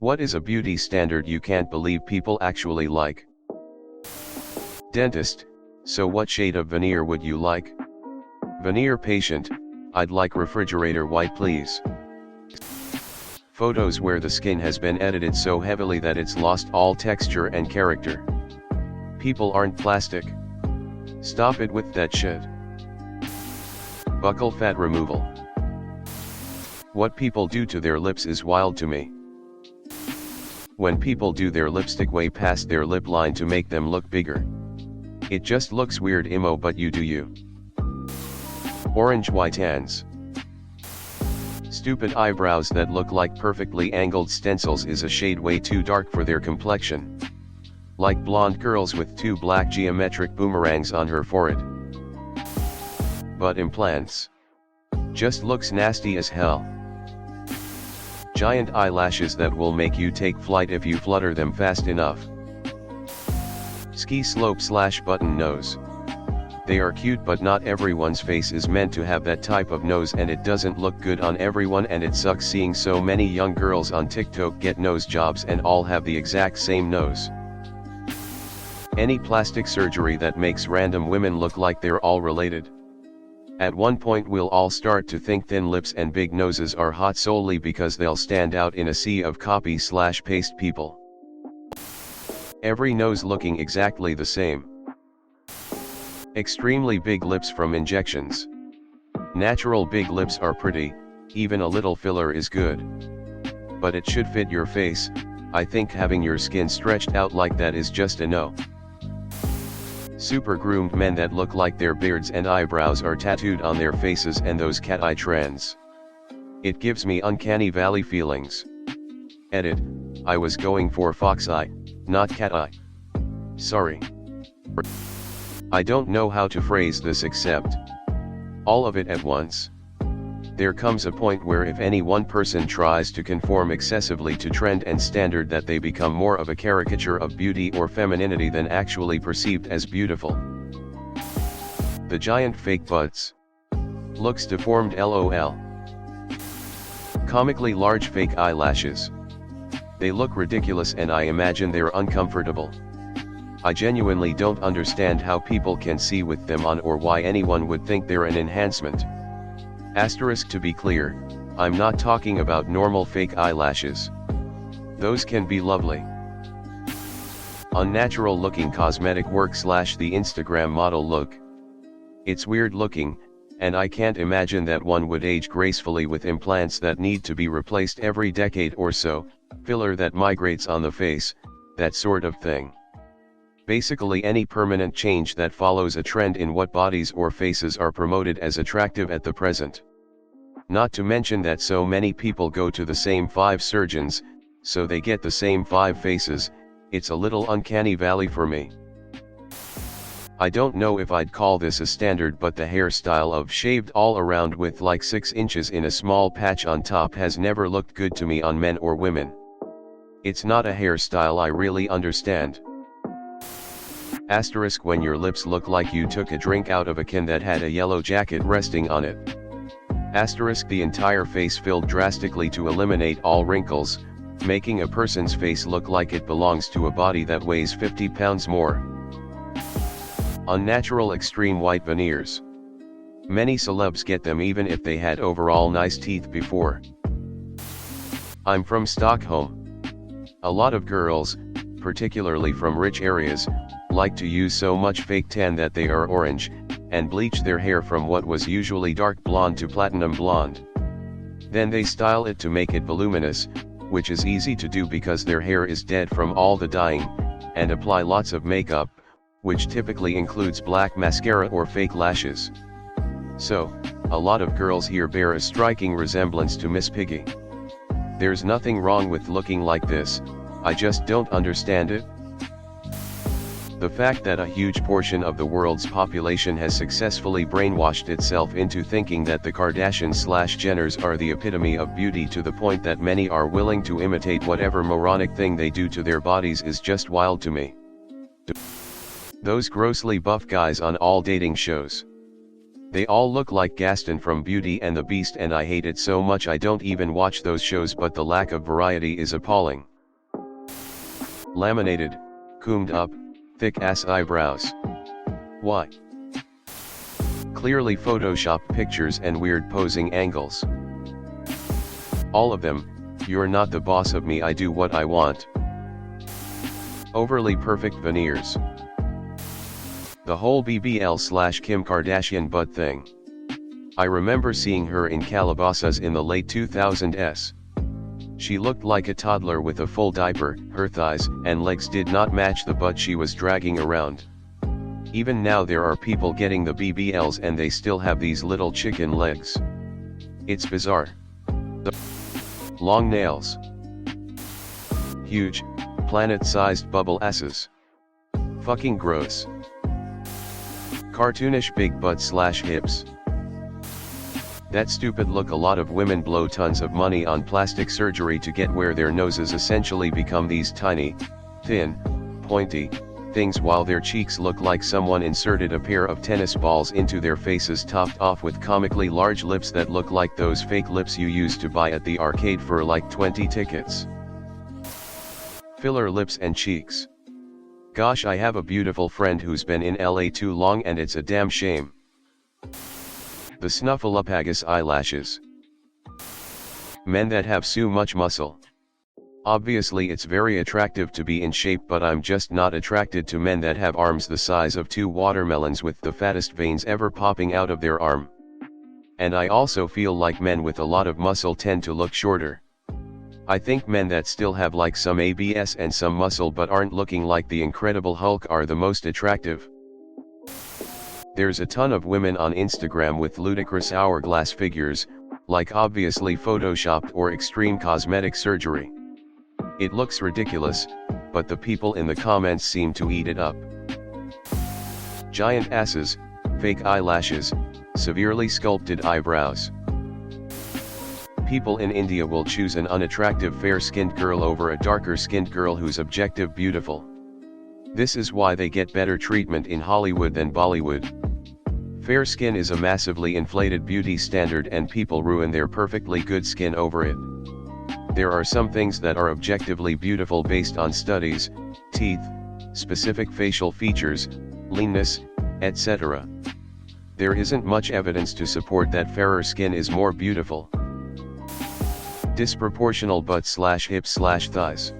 What is a beauty standard you can't believe people actually like? Dentist, so what shade of veneer would you like? Veneer patient, I'd like refrigerator white please. Photos where the skin has been edited so heavily that it's lost all texture and character. People aren't plastic. Stop it with that shit. Buccal fat removal. What people do to their lips is wild to me. When people do their lipstick way past their lip line to make them look bigger. It just looks weird emo, but you do you. Orange whitans. Stupid eyebrows that look like perfectly angled stencils is a shade way too dark for their complexion. Like blonde girls with two black geometric boomerangs on her forehead. Butt implants. Just looks nasty as hell. Giant eyelashes that will make you take flight if you flutter them fast enough. Ski slope / button nose. They are cute, but not everyone's face is meant to have that type of nose, and it doesn't look good on everyone, and it sucks seeing so many young girls on TikTok get nose jobs and all have the exact same nose. Any plastic surgery that makes random women look like they're all related. At one point we'll all start to think thin lips and big noses are hot solely because they'll stand out in a sea of copy/paste people. Every nose looking exactly the same. Extremely big lips from injections. Natural big lips are pretty, even a little filler is good. But it should fit your face. I think having your skin stretched out like that is just a no. Super groomed men that look like their beards and eyebrows are tattooed on their faces, and those cat eye trends. It gives me uncanny valley feelings. Edit, I was going for fox eye, not cat eye. Sorry. I don't know how to phrase this except all of it at once. There comes a point where if any one person tries to conform excessively to trend and standard, that they become more of a caricature of beauty or femininity than actually perceived as beautiful. The giant fake butts. Looks deformed lol. Comically large fake eyelashes. They look ridiculous and I imagine they're uncomfortable. I genuinely don't understand how people can see with them on, or why anyone would think they're an enhancement. Asterisk, to be clear, I'm not talking about normal fake eyelashes. Those can be lovely. Unnatural looking cosmetic work / the Instagram model look. It's weird looking, and I can't imagine that one would age gracefully with implants that need to be replaced every decade or so, filler that migrates on the face, that sort of thing. Basically any permanent change that follows a trend in what bodies or faces are promoted as attractive at the present. Not to mention that so many people go to the same 5 surgeons, so they get the same 5 faces. It's a little uncanny valley for me. I don't know if I'd call this a standard, but the hairstyle of shaved all around with like 6 inches in a small patch on top has never looked good to me on men or women. It's not a hairstyle I really understand. Asterisk, when your lips look like you took a drink out of a can that had a yellow jacket resting on it. Asterisk, the entire face filled drastically to eliminate all wrinkles, making a person's face look like it belongs to a body that weighs 50 pounds more. Unnatural extreme white veneers. Many celebs get them even if they had overall nice teeth before. I'm from Stockholm. A lot of girls, particularly from rich areas, like to use so much fake tan that they are orange, and bleach their hair from what was usually dark blonde to platinum blonde. Then they style it to make it voluminous, which is easy to do because their hair is dead from all the dyeing, and apply lots of makeup, which typically includes black mascara or fake lashes. So, a lot of girls here bear a striking resemblance to Miss Piggy. There's nothing wrong with looking like this, I just don't understand it. The fact that a huge portion of the world's population has successfully brainwashed itself into thinking that the Kardashians/Jenners are the epitome of beauty to the point that many are willing to imitate whatever moronic thing they do to their bodies is just wild to me. Those grossly buff guys on all dating shows. They all look like Gaston from Beauty and the Beast, and I hate it so much I don't even watch those shows, but the lack of variety is appalling. laminated, combed up, thick-ass eyebrows. Why? Clearly Photoshop pictures and weird posing angles. All of them. You're not the boss of me, I do what I want. Overly perfect veneers. The whole BBL/Kim Kardashian butt thing. I remember seeing her in Calabasas in the late 2000s. She looked like a toddler with a full diaper, her thighs and legs did not match the butt she was dragging around. Even now there are people getting the BBLs and they still have these little chicken legs. It's bizarre. Long nails. Huge, planet-sized bubble asses. Fucking gross. Cartoonish big butt/hips. That stupid look. A lot of women blow tons of money on plastic surgery to get where their noses essentially become these tiny, thin, pointy things while their cheeks look like someone inserted a pair of tennis balls into their faces, topped off with comically large lips that look like those fake lips you used to buy at the arcade for like 20 tickets. Filler lips and cheeks. Gosh, I have a beautiful friend who's been in LA too long and it's a damn shame. The snuffleupagus eyelashes. Men that have so much muscle. Obviously it's very attractive to be in shape, but I'm just not attracted to men that have arms the size of 2 watermelons with the fattest veins ever popping out of their arm. And I also feel like men with a lot of muscle tend to look shorter. I think men that still have like some abs and some muscle but aren't looking like the Incredible Hulk are the most attractive. There's a ton of women on Instagram with ludicrous hourglass figures, like obviously photoshopped or extreme cosmetic surgery. It looks ridiculous, but the people in the comments seem to eat it up. Giant asses, fake eyelashes, severely sculpted eyebrows. People in India will choose an unattractive fair-skinned girl over a darker-skinned girl who's objective beautiful. This is why they get better treatment in Hollywood than Bollywood. Fair skin is a massively inflated beauty standard and people ruin their perfectly good skin over it. There are some things that are objectively beautiful based on studies, teeth, specific facial features, leanness, etc. There isn't much evidence to support that fairer skin is more beautiful. Disproportional butt/hips/thighs.